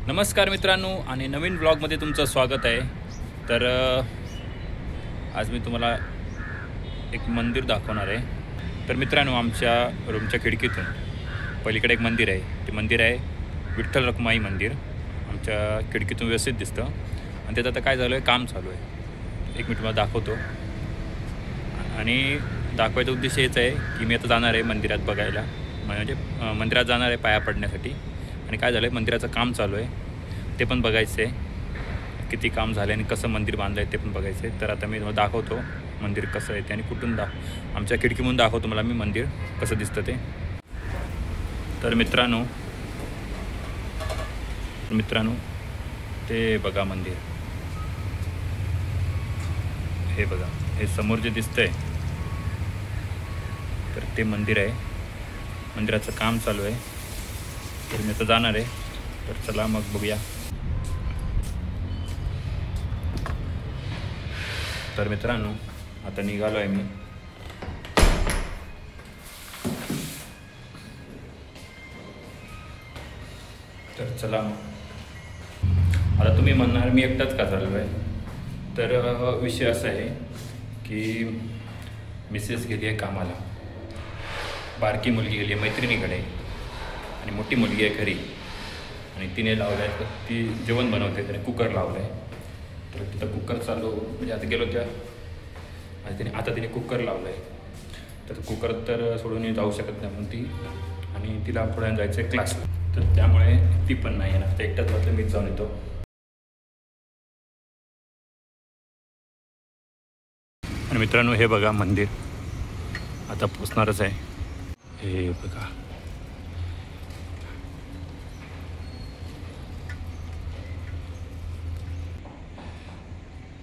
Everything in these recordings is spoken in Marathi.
नमस्कार मित्रांनो आणि नवीन ब्लॉगमध्ये तुमचं स्वागत आहे। तर आज मी तुम्हाला एक मंदिर दाखवणार आहे। तर मित्रांनो, आमच्या रूमच्या खिडकीतून पलीकडे एक मंदिर आहे। ते मंदिर आहे विठ्ठल रखुमाई मंदिर। आमच्या खिडकीतून व्यवस्थित दिसतं आणि त्यात आता काय झालं आहे, काम चालू आहे। एक मिनिट मला दाखवतो। आणि दाखवायचा उद्देश हेच आहे की मी आता जाणार आहे मंदिरात बघायला, म्हणजे मंदिरात जाणार आहे पाया पडण्यासाठी। आणि काय झालं आहे, मंदिराचं काम चालू आहे, ते पण बघायचं आहे। किती काम झालं आणि कसं मंदिर बांधलं आहे ते पण बघायचं आहे। तर आता मी तुम्हाला दाखवतो मंदिर कसं आहे ते, आणि कुठून आमच्या खिडकीमधून दाखवतो मला मी मंदिर कसं दिसतं ते। तर मित्रांनो ते बघा मंदिर, हे बघा, हे समोर जे दिसतंय तर ते मंदिर आहे। मंदिराचं काम चालू आहे, तर मी आता जाणार आहे। तर चला मग बघूया। तर मित्रांनो, आता निघालो आहे मी। तर चला मग। आता तुम्ही म्हणणार मी एकटाच का चाललो आहे, तर विषय असा आहे की मिसेस गेली आहे कामाला, बारकी मुलगी गेली आहे मैत्रिणीकडे, आणि मोठी मुलगी आहे घरी। आणि तिने लावलं आहे, ती जेवण बनवते, त्याने कुकर लावलं आहे। तर तिथं कुकर चालू, म्हणजे आता गेलो त्या आणि आता तिने कुकर लावलं आहे। तर कुकर तर सोडून जाऊ शकत नाही म्हणून ती, आणि तिला पुढे जायचं आहे क्लासला, तर त्यामुळे ती पण नाही येणार। तर एकटाच वाटलं मीच जाऊन येतो। आणि मित्रांनो, हे बघा मंदिर आता पोचणारच आहे, हे बघा।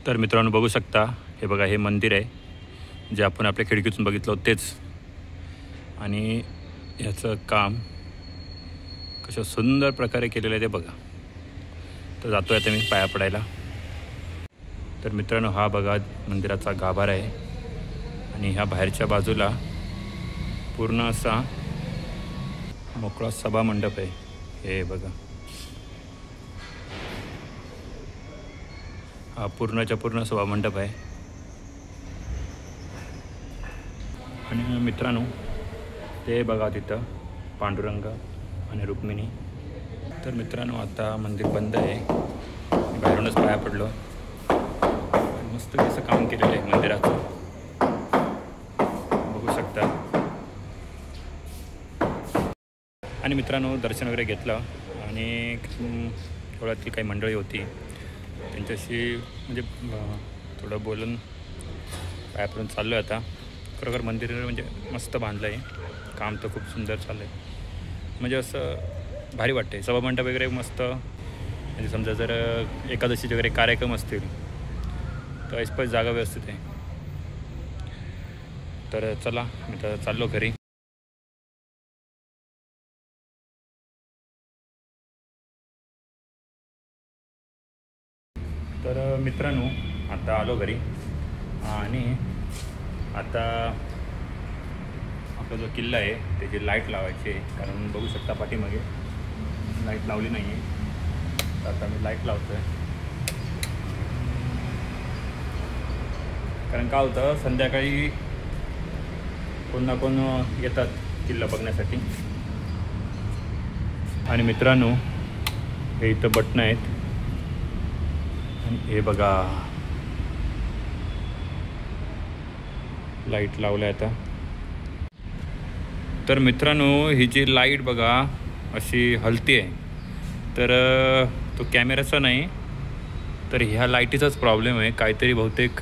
तर मित्रांनो बघू शकता, हे बघा, हे मंदिर आहे जे आपण आपल्या खिडकीतून बघितलं होतं तेच। आणि ह्याचं काम कशा सुंदर प्रकारे केलेलं आहे ते बघा। तर जातो आहे आता मी पाया पडायला। तर मित्रांनो, हा बघा मंदिराचा गाभारा आहे, आणि ह्या बाहेरच्या बाजूला पूर्ण असा मोकळा सभा मंडप आहे, हे बघा। हा पूर्णच्या पूर्ण सभा मंडप आहे। आणि मित्रांनो, ते बघा तिथं पांडुरंग आणि रुक्मिणी। तर मित्रांनो, आता मंदिर बंद आहे, बाहेरूनच पाया पडलो। मस्त असं काम केलेलं आहे मंदिराचं, बघू शकता। आणि मित्रांनो, दर्शन वगैरे घेतलं, आणि थोड्यातील काही मंडळी होती त्यांच्याशी म्हणजे थोडं बोलून पाया पडून चाललो आहे आता। खरोखर मंदिर म्हणजे मस्त बांधलं आहे, काम तर खूप सुंदर चाललं आहे, म्हणजे असं भारी वाटतं आहे। सभामंडप वगैरे मस्त, म्हणजे समजा जर एकादशीचे वगैरे कार्यक्रम असतील तर ऐसपैस जागा व्यवस्थित आहे। तर चला, मी तर चाललो घरी। तर मित्रांनो, आता आलो घरी, आणि आता आपला जो किल्ला आहे त्याची लाईट लावायची आहे, कारण बघू शकता पाठीमागे लाईट लावली नाही आहे। तर आता मी लाईट लावतो आहे, कारण काय होतं, संध्याकाळी कोण ना कोण येतात किल्ला बघण्यासाठी। आणि मित्रांनो, हे इथं बटणं आहेत, आणि हे बघा लाईट लावलं आहे आता। तर मित्रांनो, ही जी लाईट बघा अशी हलती आहे, तर तो कॅमेराचा नाही, तर ह्या लाईटीचाच प्रॉब्लेम आहे। काहीतरी बहुतेक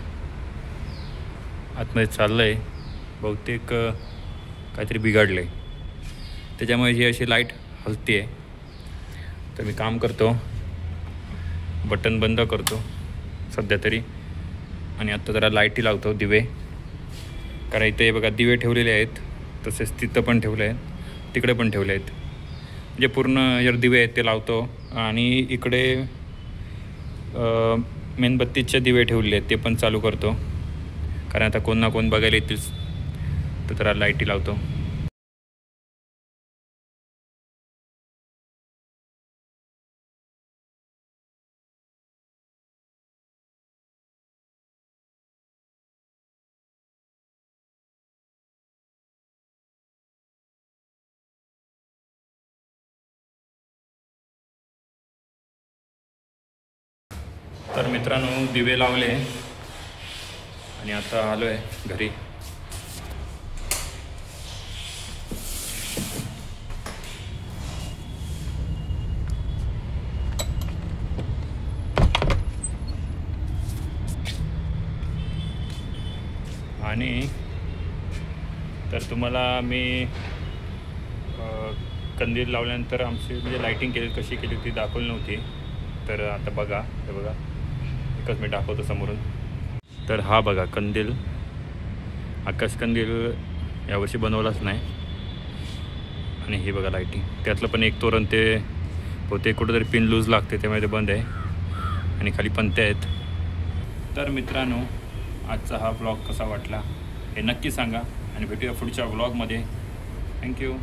आतमध्ये चाललं आहे, बहुतेक काहीतरी बिघडलं आहे, त्याच्यामुळे ही अशी लाईट हलती आहे। तर मी काम करतो, बटन बंद करतो सध्या तरी, आणि आता जरा लाईटी लावतो, दिवे, कारण इथे बघा दिवे ठेवलेले आहेत, तसेच तिथं पण ठेवले आहेत, तिकडे पण ठेवले आहेत, म्हणजे पूर्ण जर दिवे आहेत ते लावतो। आणि इकडे मेणबत्तीचे दिवे ठेवले आहेत ते पण चालू करतो, कारण आता कोण ना कोण बघायला येतील, तर जरा लाईटी लावतो। तर मित्रांनो दिवे लावले आणि आता आलो आहे घरी. आणि तर तुम्हाला मी कंदील लावल्यानंतर आमची म्हणजे लाईटिंग केली कशी केली ती दाखवली नव्हती. तर आता बघा, हे बघा एकच मी दाखवतो समोरून. तर हा बघा कंदील, आकाश कंदील यावर्षी बनवलाच नाही. आणि हे बघा लाईटिंग, त्यातलं पण एक तोरण ते होते कुठंतरी पिन लूज लागते त्यामुळे ते बंद आहे आणि खाली पंत्या आहेत. तर मित्रांनो आजचा हा ब्लॉग कसा वाटला हे नक्की सांगा आणि भेटूया पुढच्या ब्लॉगमध्ये. थँक्यू.